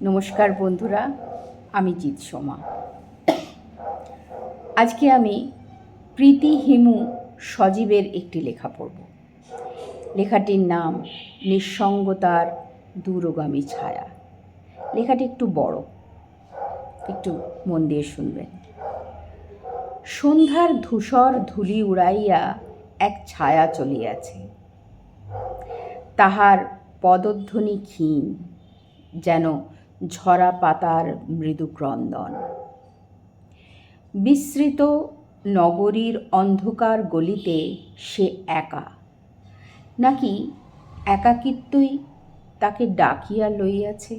নমস্কার বন্ধুরা, আমি জিৎসোমা। আজকে আমি প্রীতি হিমু সজীবের একটি লেখা পড়ব। লেখাটির নাম নিঃসঙ্গতার দূরগামী ছায়া। লেখাটি একটু বড়, একটু মন দিয়ে শুনবেন। সন্ধ্যার ধূসর ধূলি উড়াইয়া এক ছায়া চলিয়াছে। তাহার পদধ্বনি ক্ষীণ, যেন ঝরা পাতার মৃদু ক্রন্দন। বিস্মৃত নগরীর অন্ধকার গলিতে সে একা, নাকি একাকিত্বই তাকে ডাকিয়া লইয়াছে।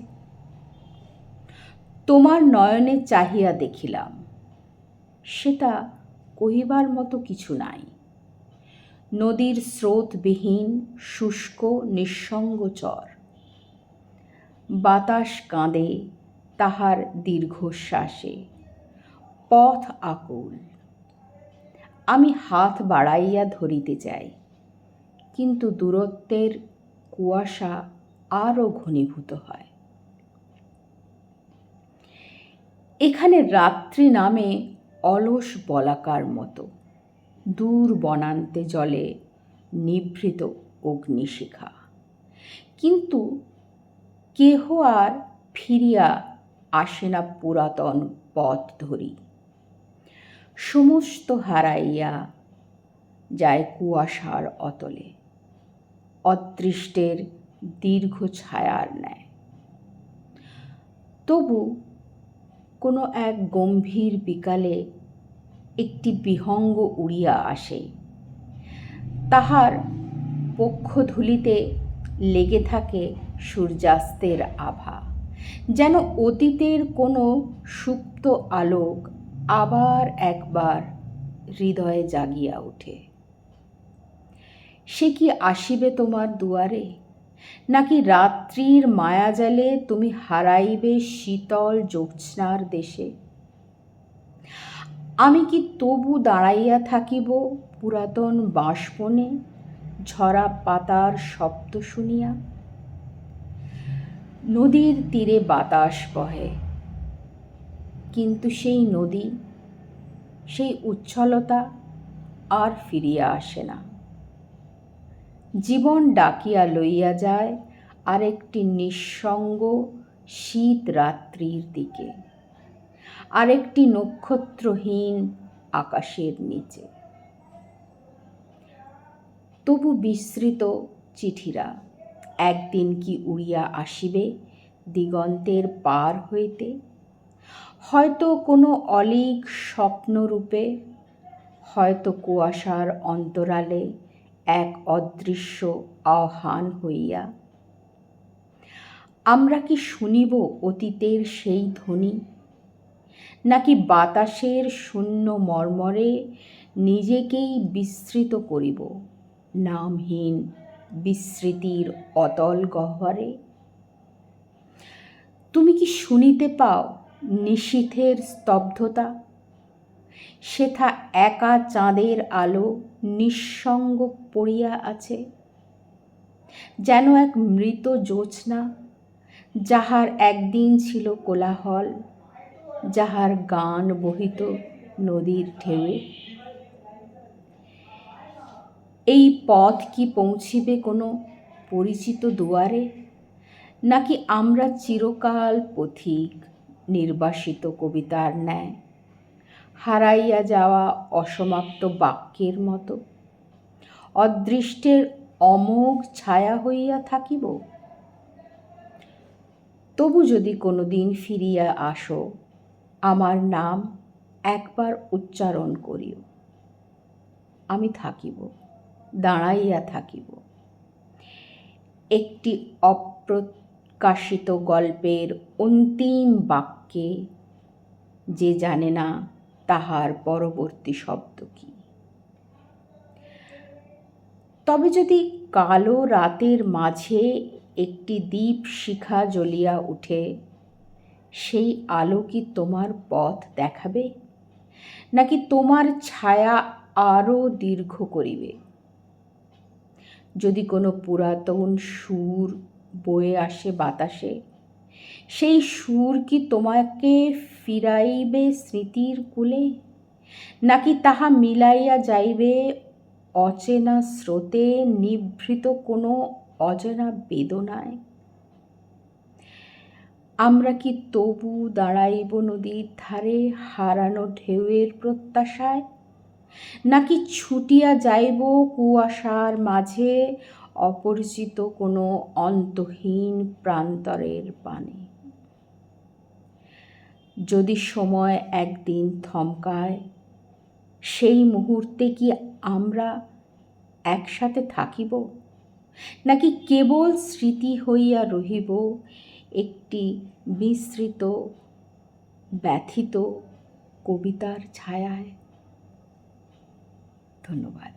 তোমার নয়নে চাহিয়া দেখিলাম, সেটা কহিবার মতো কিছু নাই। নদীর স্রোতবিহীন শুষ্ক নিঃসঙ্গ চর। বাতাস কাঁদে তাহার দীর্ঘশ্বাসে, পথ আকুল। আমি হাত বাড়াইয়া ধরিতে চাই, কিন্তু দূরত্বের কুয়াশা আরও ঘনীভূত হয়। এখানে রাত্রি নামে অলস বলাকার মতো। দূর বনান্তে জলে নিভৃত অগ্নিশিখা, কিন্তু কেহ আর ফিরিয়া আসে না পুরাতন পথ ধরি। সমস্ত হারাইয়া যায় কুয়াশার অতলে, অদৃষ্টের দীর্ঘ ছায়ার ন্যায়। তবু কোনো এক গম্ভীর বিকালে একটি বিহঙ্গ উড়িয়া আসে। তাহার পক্ষধূলিতে লেগে থাকে সূর্যাস্তের আভা, যেন অতীতের কোনো সুপ্ত আলোক আবার একবার হৃদয়ে জাগিয়া ওঠে। সে কি আসিবে তোমার দুয়ারে, নাকি রাত্রির মায়াজালে তুমি হারাইবে শীতল জ্যোৎস্নার দেশে? আমি কি তবু দাঁড়াইয়া থাকিব পুরাতন বাঁশবনে, ঝরা পাতার শব্দ শুনিয়া? নদীর তীরে বাতাস বহে, কিন্তু সেই নদী, সেই উচ্ছলতা আর ফিরিয়া আসে না। জীবন ডাকিয়া লইয়া যায় আরেকটি নিঃসঙ্গ শীত রাত্রির দিকে, আরেকটি নক্ষত্রহীন আকাশের নিচে। তবু বিস্মৃত চিঠিরা একদিন কি উড়িয়া আসিবে দিগন্তের পার হইতে, হয়তো কোনো অলীক স্বপ্নরূপে, হয়তো কুয়াশার অন্তরালে এক অদৃশ্য আহ্বান হইয়া। আমরা কি শুনিব অতীতের সেই ধ্বনি, নাকি বাতাসের শূন্য মর্মরে নিজেকেই বিস্মৃত করিব নামহীন বিস্মৃতির অতল গহ্বরে? তুমি কি শুনিতে পাও নিশীথের স্তব্ধতা? সেথা একা চাঁদের আলো নিঃসঙ্গ পড়িয়া আছে, যেন এক মৃত জ্যোৎস্না, যাহার একদিন ছিল কোলাহল, যাহার গান বহিত নদীর ঢেউয়ে। এই পথ কি পৌঁছিবে কোনো পরিচিত দুয়ারে, নাকি আমরা চিরকাল পথিক নির্বাসিত কবিতার ন্যায়, হারাইয়া যাওয়া অসমাপ্ত বাক্যের মতো অদৃষ্টের অমোঘ ছায়া হইয়া থাকিব? তবু যদি কোনো দিন ফিরিয়া আসো, আমার নাম একবার উচ্চারণ করিও। আমি থাকিব, দাঁড়াইয়া থাকিব। একটি অপ্রকাশিত গল্পের অন্তিম বাক্যে, যে জানে না তাহার পরবর্তী শব্দ কি। তবে যদি কালো রাতের মাঝে একটি দীপ শিখা জ্বলিয়া উঠে, সেই আলো কি তোমার পথ দেখাবে, নাকি তোমার ছায়া আরও দীর্ঘ করিবে? যদি কোনো পুরাতন সুর বয়ে আসে বাতাসে, সেই সুর কি তোমাকে ফিরাইবে স্মৃতির কূলে, নাকি তাহা মিলাইয়া যাইবে অচেনা স্রোতে, নিভৃত কোনো অজানা বেদনায়? আমরা কি তবু দাঁড়াইব নদীর ধারে হারানো ঢেউয়ের প্রত্যাশায়, নাকি ছুটিয়া যাইব কুয়াশার মাঝে অপরিচিত কোনো অন্তহীন প্রান্তরের পানে? যদি সময় একদিন থমকায়, সেই মুহূর্তে কি আমরা একসাথে থাকিব, নাকি কেবল স্মৃতি হইয়া রহিব একটি বিস্মৃত ব্যথিত কবিতার ছায়ায়? ধন্যবাদ।